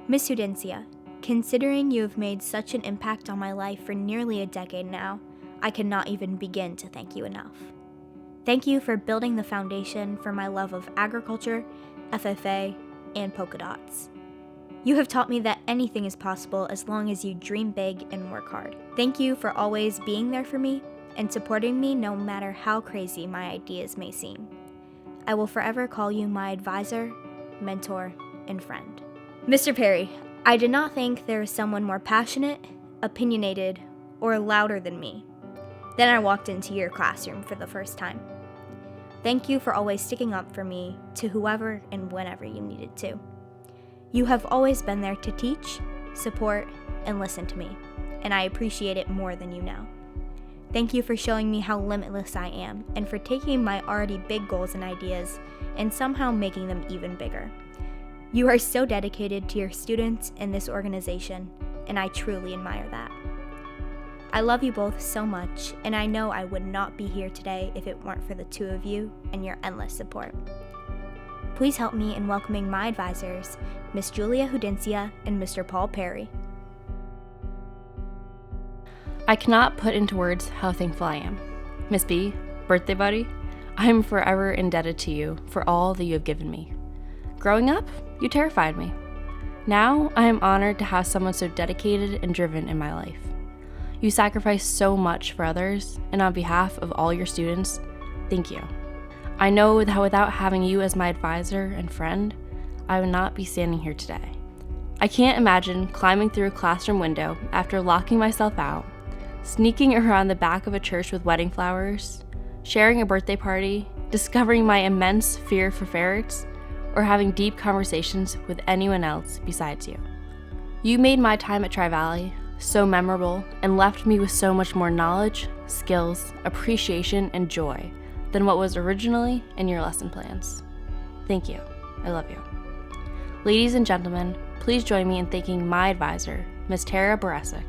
Miss Hudencia, considering you have made such an impact on my life for nearly a decade now, I cannot even begin to thank you enough. Thank you for building the foundation for my love of agriculture, FFA, and polka dots. You have taught me that anything is possible as long as you dream big and work hard. Thank you for always being there for me and supporting me no matter how crazy my ideas may seem. I will forever call you my advisor, mentor, and friend. Mr. Perry, I did not think there was someone more passionate, opinionated, or louder than me. Then I walked into your classroom for the first time. Thank you for always sticking up for me to whoever and whenever you needed to. You have always been there to teach, support, and listen to me, and I appreciate it more than you know. Thank you for showing me how limitless I am and for taking my already big goals and ideas and somehow making them even bigger. You are so dedicated to your students and this organization, and I truly admire that. I love you both so much, and I know I would not be here today if it weren't for the two of you and your endless support. Please help me in welcoming my advisors, Miss Julia Hudencia and Mr. Paul Perry. I cannot put into words how thankful I am. Miss B, birthday buddy, I am forever indebted to you for all that you have given me. Growing up, you terrified me. Now, I am honored to have someone so dedicated and driven in my life. You sacrifice so much for others, and on behalf of all your students, thank you. I know that without having you as my advisor and friend, I would not be standing here today. I can't imagine climbing through a classroom window after locking myself out, sneaking around the back of a church with wedding flowers, sharing a birthday party, discovering my immense fear for ferrets, or having deep conversations with anyone else besides you. You made my time at Tri-Valley so memorable and left me with so much more knowledge, skills, appreciation, and joy than what was originally in your lesson plans. Thank you. I love you. Ladies and gentlemen, please join me in thanking my advisor, Ms. Tara Baresic.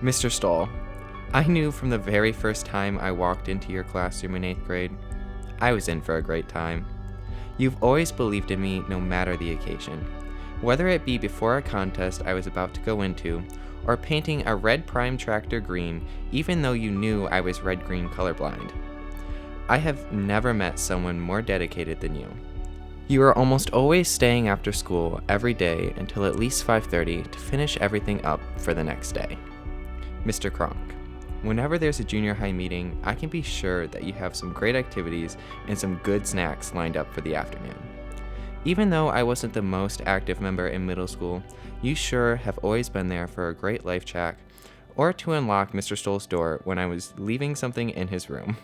Mr. Stoll, I knew from the very first time I walked into your classroom in 8th grade, I was in for a great time. You've always believed in me no matter the occasion, whether it be before a contest I was about to go into, or painting a red prime tractor green even though you knew I was red-green colorblind. I have never met someone more dedicated than you. You are almost always staying after school every day until at least 5:30 to finish everything up for the next day. Mr. Kronk, whenever there's a junior high meeting, I can be sure that you have some great activities and some good snacks lined up for the afternoon. Even though I wasn't the most active member in middle school, you sure have always been there for a great life chat or to unlock Mr. Stoll's door when I was leaving something in his room.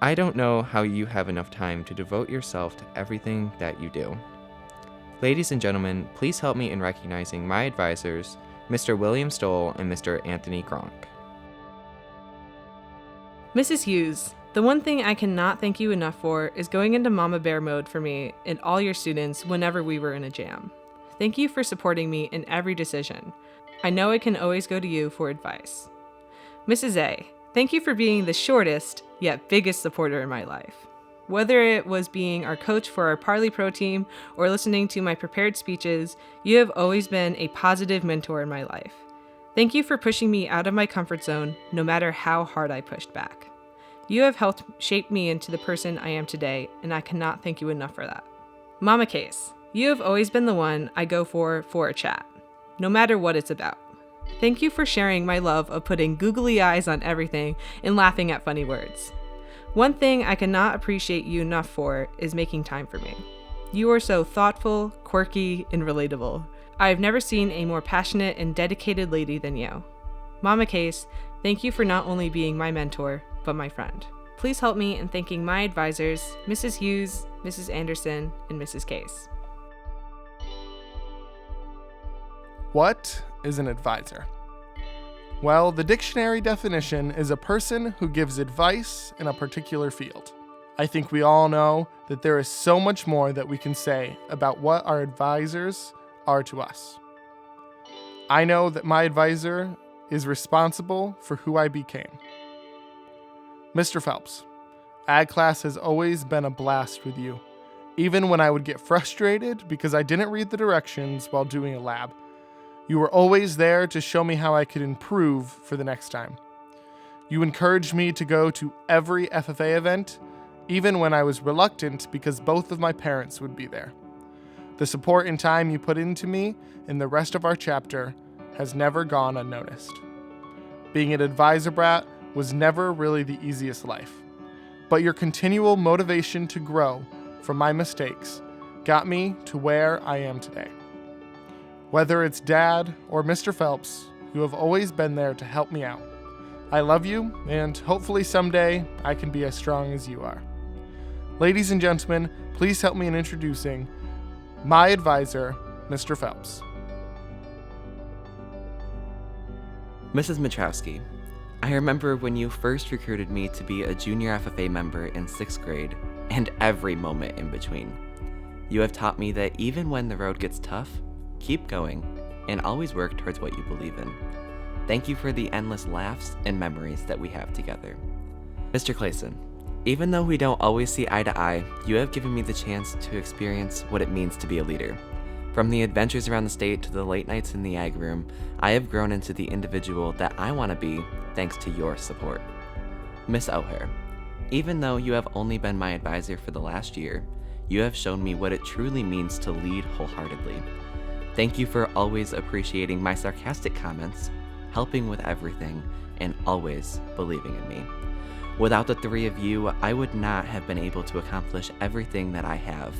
I don't know how you have enough time to devote yourself to everything that you do. Ladies and gentlemen, please help me in recognizing my advisors, Mr. William Stoll and Mr. Anthony Kronk. Mrs. Hughes, the one thing I cannot thank you enough for is going into Mama Bear mode for me and all your students whenever we were in a jam. Thank you for supporting me in every decision. I know I can always go to you for advice. Mrs. A, thank you for being the shortest yet biggest supporter in my life. Whether it was being our coach for our Parley Pro team or listening to my prepared speeches, you have always been a positive mentor in my life. Thank you for pushing me out of my comfort zone, no matter how hard I pushed back. You have helped shape me into the person I am today, and I cannot thank you enough for that. Mama Case, you have always been the one I go for a chat, no matter what it's about. Thank you for sharing my love of putting googly eyes on everything and laughing at funny words. One thing I cannot appreciate you enough for is making time for me. You are so thoughtful, quirky, and relatable. I have never seen a more passionate and dedicated lady than you. Mama Case, thank you for not only being my mentor, but my friend. Please help me in thanking my advisors, Mrs. Hughes, Mrs. Anderson, and Mrs. Case. What is an advisor? Well, the dictionary definition is a person who gives advice in a particular field. I think we all know that there is so much more that we can say about what our advisors are to us. I know that my advisor is responsible for who I became. Mr. Phelps, ag class has always been a blast with you. even when I would get frustrated because I didn't read the directions while doing a lab. You were always there to show me how I could improve for the next time. You encouraged me to go to every FFA event, even when I was reluctant because both of my parents would be there. The support and time you put into me and the rest of our chapter has never gone unnoticed. Being an advisor brat was never really the easiest life, but your continual motivation to grow from my mistakes got me to where I am today. Whether it's Dad or Mr. Phelps, you have always been there to help me out. I love you, and hopefully someday I can be as strong as you are. Ladies and gentlemen, please help me in introducing my advisor, Mr. Phelps. Mrs. Mitrowski, I remember when you first recruited me to be a junior FFA member in 6th grade, and every moment in between. You have taught me that even when the road gets tough, keep going, and always work towards what you believe in. Thank you for the endless laughs and memories that we have together. Mr. Clayson, even though we don't always see eye to eye, you have given me the chance to experience what it means to be a leader. From the adventures around the state to the late nights in the ag room, I have grown into the individual that I want to be thanks to your support. Miss O'Hare, even though you have only been my advisor for the last year, you have shown me what it truly means to lead wholeheartedly. Thank you for always appreciating my sarcastic comments, helping with everything, and always believing in me. Without the three of you, I would not have been able to accomplish everything that I have.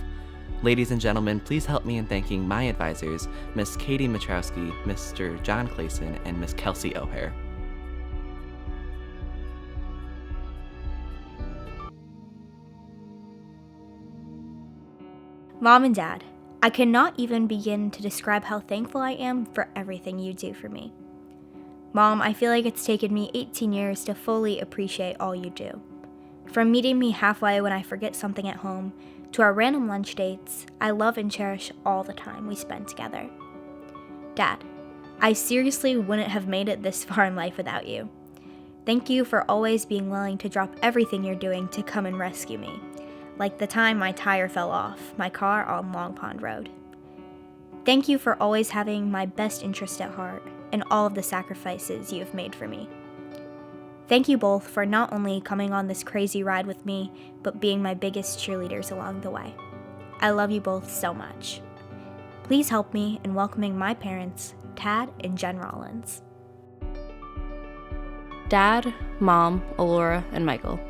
Ladies and gentlemen, please help me in thanking my advisors, Miss Katie Mitrowski, Mr. John Clayson, and Miss Kelsey O'Hare. Mom and Dad, I cannot even begin to describe how thankful I am for everything you do for me. Mom, I feel like it's taken me 18 years to fully appreciate all you do. From meeting me halfway when I forget something at home, to our random lunch dates, I love and cherish all the time we spend together. Dad, I seriously wouldn't have made it this far in life without you. Thank you for always being willing to drop everything you're doing to come and rescue me, like the time my tire fell off my car on Long Pond Road. Thank you for always having my best interest at heart and all of the sacrifices you have made for me. Thank you both for not only coming on this crazy ride with me, but being my biggest cheerleaders along the way. I love you both so much. Please help me in welcoming my parents, Tad and Jen Rollins. Dad, Mom, Alora, and Michael.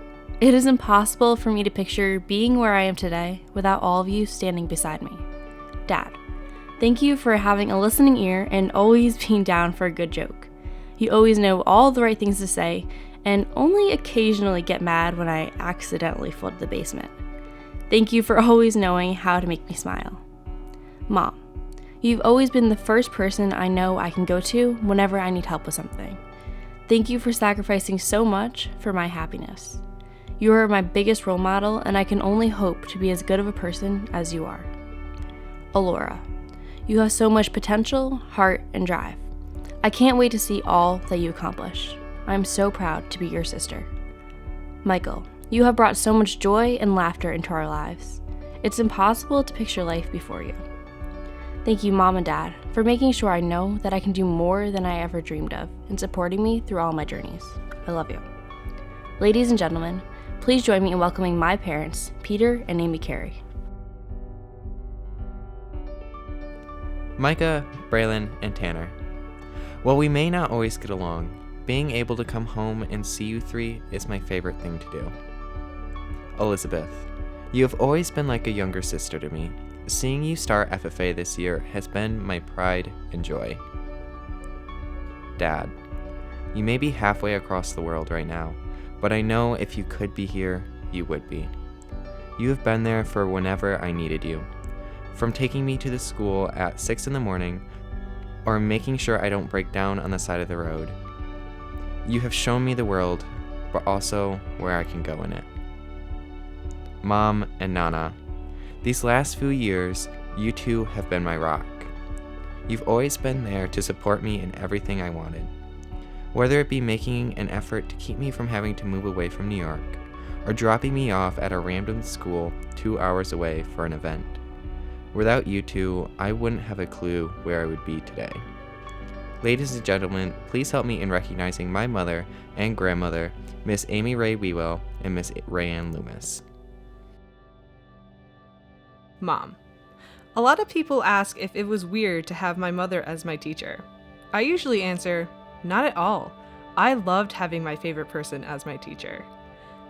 It is impossible for me to picture being where I am today without all of you standing beside me. Dad, thank you for having a listening ear and always being down for a good joke. You always know all the right things to say and only occasionally get mad when I accidentally flood the basement. Thank you for always knowing how to make me smile. Mom, you've always been the first person I know I can go to whenever I need help with something. Thank you for sacrificing so much for my happiness. You are my biggest role model, and I can only hope to be as good of a person as you are. Alora, you have so much potential, heart, and drive. I can't wait to see all that you accomplish. I am so proud to be your sister. Michael, you have brought so much joy and laughter into our lives. It's impossible to picture life before you. Thank you, Mom and Dad, for making sure I know that I can do more than I ever dreamed of and supporting me through all my journeys. I love you. Ladies and gentlemen, please join me in welcoming my parents, Peter and Amy Carey. Micah, Braylon, and Tanner. While we may not always get along, being able to come home and see you three is my favorite thing to do. Elizabeth, you have always been like a younger sister to me. Seeing you start FFA this year has been my pride and joy. Dad, you may be halfway across the world right now, but I know if you could be here, you would be. You have been there for whenever I needed you. From taking me to the school at 6 in the morning, or making sure I don't break down on the side of the road. You have shown me the world, but also where I can go in it. Mom and Nana, these last few years, you two have been my rock. You've always been there to support me in everything I wanted. Whether it be making an effort to keep me from having to move away from New York, or dropping me off at a random school 2 hours away for an event. Without you two, I wouldn't have a clue where I would be today. Ladies and gentlemen, please help me in recognizing my mother and grandmother, Miss Amy Ray Wewell and Miss Rayanne Loomis. Mom. A lot of people ask if it was weird to have my mother as my teacher. I usually answer, not at all. I loved having my favorite person as my teacher.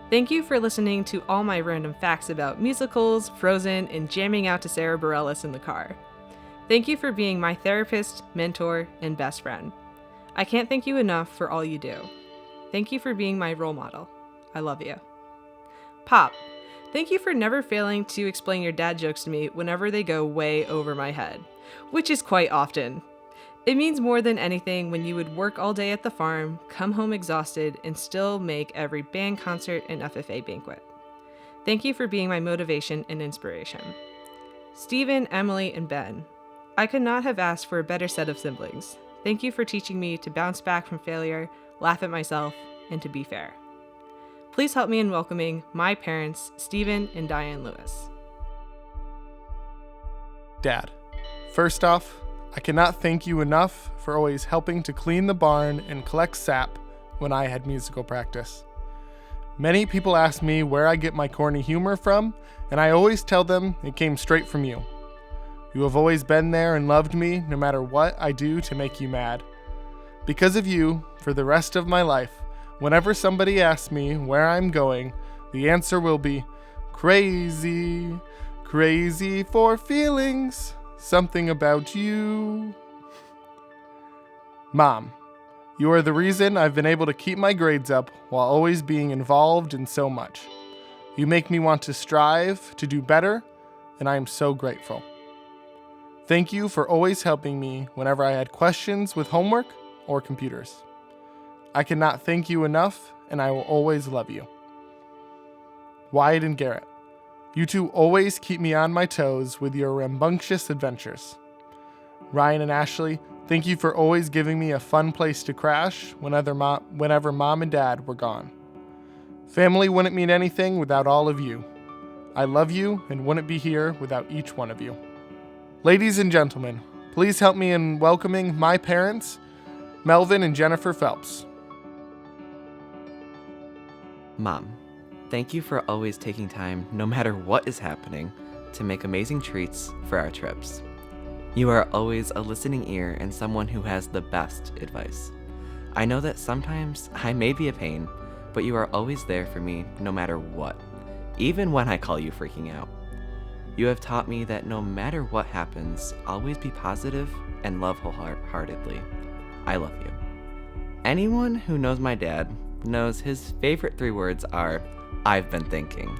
Thank you for listening to all my random facts about musicals, Frozen, and jamming out to Sarah Bareilles in the car. Thank you for being my therapist, mentor, and best friend. I can't thank you enough for all you do. Thank you for being my role model. I love you. Pop, thank you for never failing to explain your dad jokes to me whenever they go way over my head, which is quite often. It means more than anything when you would work all day at the farm, come home exhausted, and still make every band concert and FFA banquet. Thank you for being my motivation and inspiration. Stephen, Emily, and Ben, I could not have asked for a better set of siblings. Thank you for teaching me to bounce back from failure, laugh at myself, and to be fair. Please help me in welcoming my parents, Stephen and Diane Lewis. Dad, first off, I cannot thank you enough for always helping to clean the barn and collect sap when I had musical practice. Many people ask me where I get my corny humor from, and I always tell them it came straight from you. You have always been there and loved me no matter what I do to make you mad. Because of you, for the rest of my life, whenever somebody asks me where I'm going, the answer will be crazy, crazy for feelings, something about you. Mom, you are the reason I've been able to keep my grades up while always being involved in so much. You make me want to strive to do better, and I am so grateful. Thank you for always helping me whenever I had questions with homework or computers. I cannot thank you enough, and I will always love you. Wyatt and Garrett, you two always keep me on my toes with your rambunctious adventures. Ryan and Ashley, thank you for always giving me a fun place to crash whenever Mom and Dad were gone. Family wouldn't mean anything without all of you. I love you and wouldn't be here without each one of you. Ladies and gentlemen, please help me in welcoming my parents, Melvin and Jennifer Phelps. Mom, thank you for always taking time, no matter what is happening, to make amazing treats for our trips. You are always a listening ear and someone who has the best advice. I know that sometimes I may be a pain, but you are always there for me no matter what, even when I call you freaking out. You have taught me that no matter what happens, always be positive and love wholeheartedly. I love you. Anyone who knows my dad knows his favorite 3 words are, I've been thinking.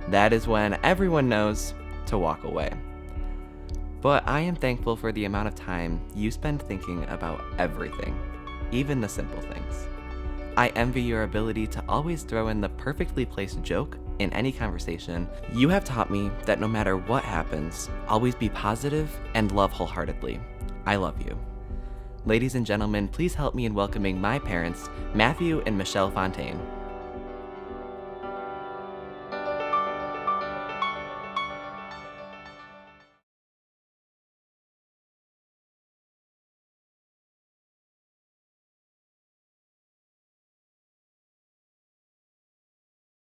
That is when everyone knows to walk away. But I am thankful for the amount of time you spend thinking about everything, even the simple things. I envy your ability to always throw in the perfectly placed joke in any conversation. You have taught me that no matter what happens, always be positive and love wholeheartedly. I love you. Ladies and gentlemen, please help me in welcoming my parents, Matthew and Michelle Fontaine.